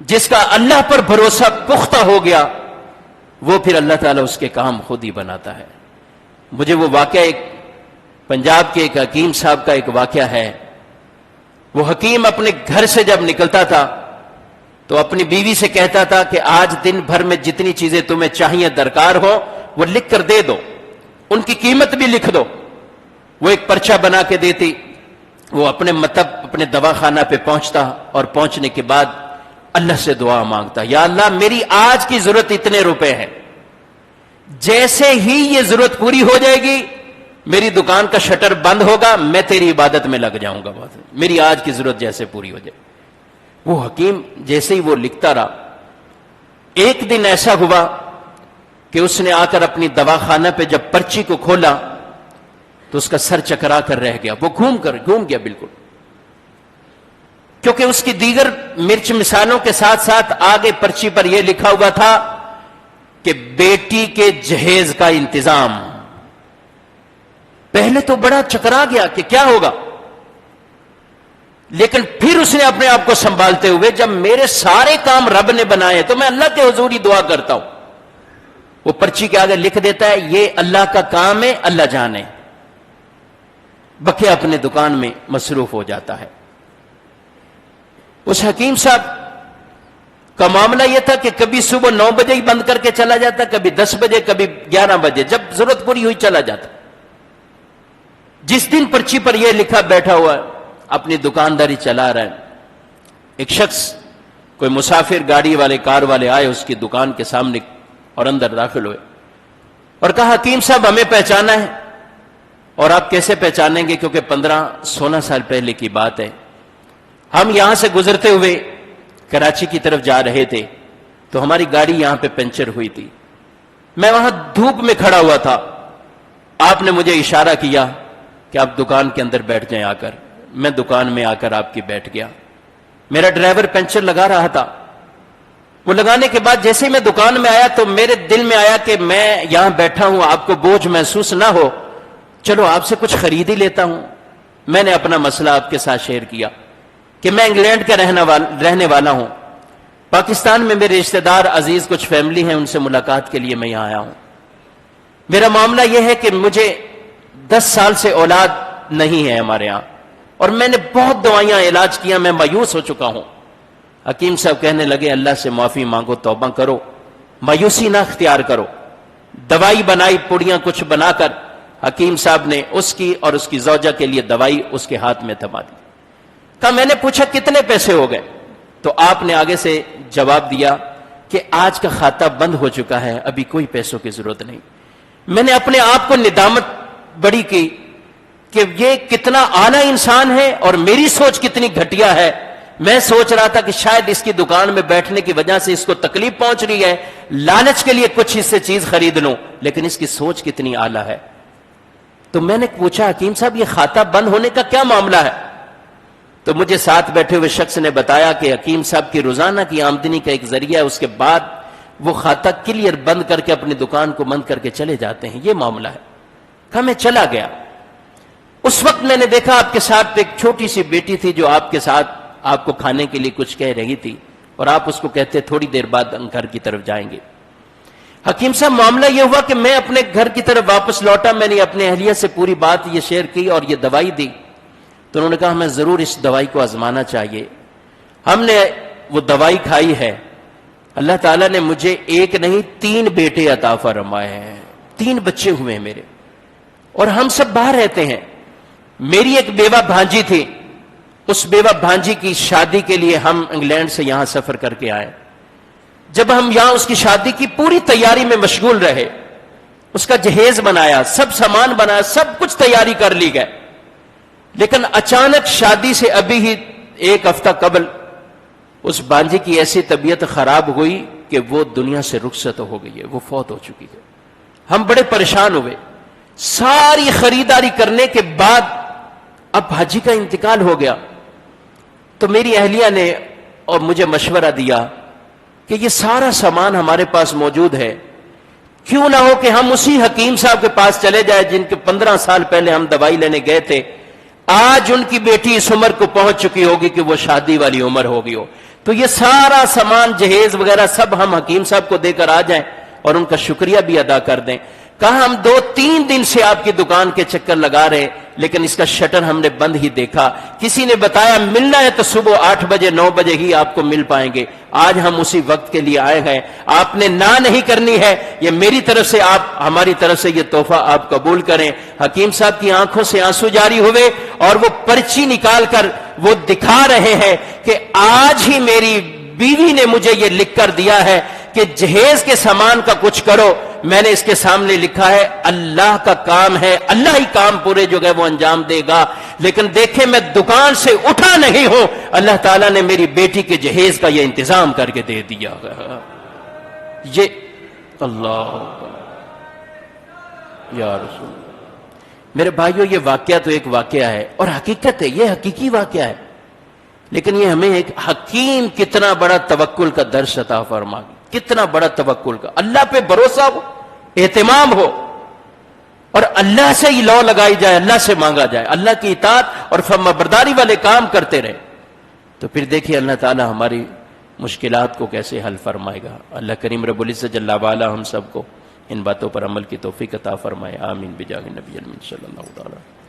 جس کا اللہ پر بھروسہ پختہ ہو گیا وہ پھر اللہ تعالیٰ اس کے کام خود ہی بناتا ہے. مجھے وہ واقعہ ایک پنجاب کے ایک حکیم صاحب کا ایک واقعہ ہے. وہ حکیم اپنے گھر سے جب نکلتا تھا تو اپنی بیوی سے کہتا تھا کہ آج دن بھر میں جتنی چیزیں تمہیں چاہیے درکار ہو وہ لکھ کر دے دو, ان کی قیمت بھی لکھ دو. وہ ایک پرچہ بنا کے دیتی. وہ اپنے مطلب اپنے دواخانہ پہ پہنچتا اور پہنچنے کے بعد اللہ سے دعا مانگتا, یا اللہ میری آج کی ضرورت اتنے روپے ہیں, جیسے ہی یہ ضرورت پوری ہو جائے گی میری دکان کا شٹر بند ہوگا, میں تیری عبادت میں لگ جاؤں گا, میری آج کی ضرورت جیسے پوری ہو جائے. وہ حکیم جیسے ہی وہ لکھتا رہا, ایک دن ایسا ہوا کہ اس نے آ کر اپنی دواخانہ پہ جب پرچی کو کھولا تو اس کا سر چکرا کر رہ گیا. وہ گھوم گیا بالکل, کیونکہ اس کی دیگر مرچ مثالوں کے ساتھ ساتھ آگے پرچی پر یہ لکھا ہوا تھا کہ بیٹی کے جہیز کا انتظام. پہلے تو بڑا چکرا گیا کہ کیا ہوگا, لیکن پھر اس نے اپنے آپ کو سنبھالتے ہوئے, جب میرے سارے کام رب نے بنائے تو میں اللہ کے حضور ہی دعا کرتا ہوں. وہ پرچی کے آگے لکھ دیتا ہے یہ اللہ کا کام ہے, اللہ جانے. بقیہ اپنے دکان میں مصروف ہو جاتا ہے. اس حکیم صاحب کا معاملہ یہ تھا کہ کبھی صبح 9 بجے ہی بند کر کے چلا جاتا, کبھی 10 بجے, کبھی 11 بجے, جب ضرورت پوری ہوئی چلا جاتا. جس دن پرچی پر یہ لکھا بیٹھا ہوا ہے, اپنی دکانداری چلا رہا ہے, ایک شخص کوئی مسافر گاڑی والے کار والے آئے اس کی دکان کے سامنے اور اندر داخل ہوئے اور کہا حکیم صاحب ہمیں پہچانا ہے. اور آپ کیسے پہچانیں گے, کیونکہ 15-16 سال پہلے کی بات ہے, ہم یہاں سے گزرتے ہوئے کراچی کی طرف جا رہے تھے تو ہماری گاڑی یہاں پہ پنچر ہوئی تھی, میں وہاں دھوپ میں کھڑا ہوا تھا, آپ نے مجھے اشارہ کیا کہ آپ دکان کے اندر بیٹھ جائیں آ کر. میں دکان میں آ کر آپ کی بیٹھ گیا. میرا ڈرائیور پنچر لگا رہا تھا, وہ لگانے کے بعد جیسے میں دکان میں آیا تو میرے دل میں آیا کہ میں یہاں بیٹھا ہوں, آپ کو بوجھ محسوس نہ ہو, چلو آپ سے کچھ خرید ہی لیتا ہوں. میں نے اپنا مسئلہ آپ کے ساتھ شیئر کیا کہ میں انگلینڈ کا رہنے والا ہوں, پاکستان میں میرے رشتہ دار عزیز کچھ فیملی ہیں, ان سے ملاقات کے لیے میں یہاں آیا ہوں. میرا معاملہ یہ ہے کہ مجھے 10 سال سے اولاد نہیں ہے ہمارے ہاں, اور میں نے بہت دوائیاں علاج کیا, میں مایوس ہو چکا ہوں. حکیم صاحب کہنے لگے اللہ سے معافی مانگو, توبہ کرو, مایوسی نہ اختیار کرو. دوائی بنائی, پوڑیاں کچھ بنا کر حکیم صاحب نے اس کی اور اس کی زوجہ کے لیے دوائی اس کے ہاتھ میں تھما دی. کہا میں نے پوچھا کتنے پیسے ہو گئے, تو آپ نے آگے سے جواب دیا کہ آج کا کھاتا بند ہو چکا ہے, ابھی کوئی پیسوں کی ضرورت نہیں. میں نے اپنے آپ کو ندامت بڑی کی کہ یہ کتنا اعلیٰ انسان ہے اور میری سوچ کتنی گھٹیا ہے. میں سوچ رہا تھا کہ شاید اس کی دکان میں بیٹھنے کی وجہ سے اس کو تکلیف پہنچ رہی ہے, لالچ کے لیے کچھ اس سے چیز خرید لوں, لیکن اس کی سوچ کتنی اعلیٰ ہے. تو میں نے پوچھا حکیم صاحب یہ کھاتا بند ہونے کا کیا معاملہ ہے؟ تو مجھے ساتھ بیٹھے ہوئے شخص نے بتایا کہ حکیم صاحب کی روزانہ کی آمدنی کا ایک ذریعہ ہے, اس کے بعد وہ کھاتا کلیئر بند کر کے اپنی دکان کو بند کر کے چلے جاتے ہیں, یہ معاملہ ہے. کہا میں چلا گیا. اس وقت میں نے دیکھا آپ کے ساتھ ایک چھوٹی سی بیٹی تھی جو آپ کے ساتھ آپ کو کھانے کے لیے کچھ کہہ رہی تھی, اور آپ اس کو کہتے تھوڑی دیر بعد ہم گھر کی طرف جائیں گے. حکیم صاحب معاملہ یہ ہوا کہ میں اپنے گھر کی طرف واپس لوٹا, میں نے اپنے اہلیہ سے پوری بات یہ شیئر کی اور یہ دوائی دی. تو انہوں نے کہا ہمیں ضرور اس دوائی کو آزمانا چاہیے. ہم نے وہ دوائی کھائی ہے, اللہ تعالیٰ نے مجھے ایک نہیں 3 بیٹے عطا فرمائے ہیں, 3 بچے ہوئے ہیں میرے, اور ہم سب باہر رہتے ہیں. میری ایک بیوہ بھانجی تھی, اس بیوہ بھانجی کی شادی کے لیے ہم انگلینڈ سے یہاں سفر کر کے آئے. جب ہم یہاں اس کی شادی کی پوری تیاری میں مشغول رہے, اس کا جہیز بنایا, سب سامان بنایا, سب کچھ تیاری کر لی گئے, لیکن اچانک شادی سے ابھی ہی 1 ہفتہ قبل اس بانجی کی ایسی طبیعت خراب ہوئی کہ وہ دنیا سے رخصت ہو گئی ہے, وہ فوت ہو چکی ہے. ہم بڑے پریشان ہوئے. ساری خریداری کرنے کے بعد اب بھاجی کا انتقال ہو گیا, تو میری اہلیہ نے اور مجھے مشورہ دیا کہ یہ سارا سامان ہمارے پاس موجود ہے, کیوں نہ ہو کہ ہم اسی حکیم صاحب کے پاس چلے جائیں جن کے 15 سال پہلے ہم دوائی لینے گئے تھے. آج ان کی بیٹی اس عمر کو پہنچ چکی ہوگی کہ وہ شادی والی عمر ہوگی ہو. تو یہ سارا سامان جہیز وغیرہ سب ہم حکیم صاحب کو دے کر آ جائیں اور ان کا شکریہ بھی ادا کر دیں. کہا ہم 2-3 دن سے آپ کی دکان کے چکر لگا رہے لیکن اس کا شٹر ہم نے بند ہی دیکھا. کسی نے بتایا ملنا ہے تو صبح 8 بجے 9 بجے ہی آپ کو مل پائیں گے. آج ہم اسی وقت کے لیے آئے ہیں. آپ نے نہ نہیں کرنی ہے, یہ میری طرف سے, آپ ہماری طرف سے یہ تحفہ آپ قبول کریں. حکیم صاحب کی آنکھوں سے آنسو جاری ہوئے اور وہ پرچی نکال کر وہ دکھا رہے ہیں کہ آج ہی میری بیوی نے مجھے یہ لکھ کر دیا ہے کہ جہیز کے سامان کا کچھ کرو. میں نے اس کے سامنے لکھا ہے اللہ کا کام ہے, اللہ ہی کام پورے جو ہے وہ انجام دے گا. لیکن دیکھیں میں دکان سے اٹھا نہیں ہوں, اللہ تعالیٰ نے میری بیٹی کے جہیز کا یہ انتظام کر کے دے دیا. یہ اللہ یا رسول. میرے بھائیوں یہ واقعہ تو ایک واقعہ ہے اور حقیقت ہے, یہ حقیقی واقعہ ہے, لیکن یہ ہمیں ایک حکیم کتنا بڑا توکل کا درس عطا فرما گی. کتنا بڑا توکل کا, اللہ پہ بھروسہ ہو, اہتمام ہو اور اللہ سے ہی لو لگائی جائے, اللہ سے مانگا جائے, اللہ کی اطاعت اور فرمانبرداری والے کام کرتے رہے, تو پھر دیکھیے اللہ تعالی ہماری مشکلات کو کیسے حل فرمائے گا. اللہ کریم رب العزت جل وعلا ہم سب کو ان باتوں پر عمل کی توفیق عطا فرمائے. آمین بجاہ نبی الامین صلی اللہ علیہ وسلم.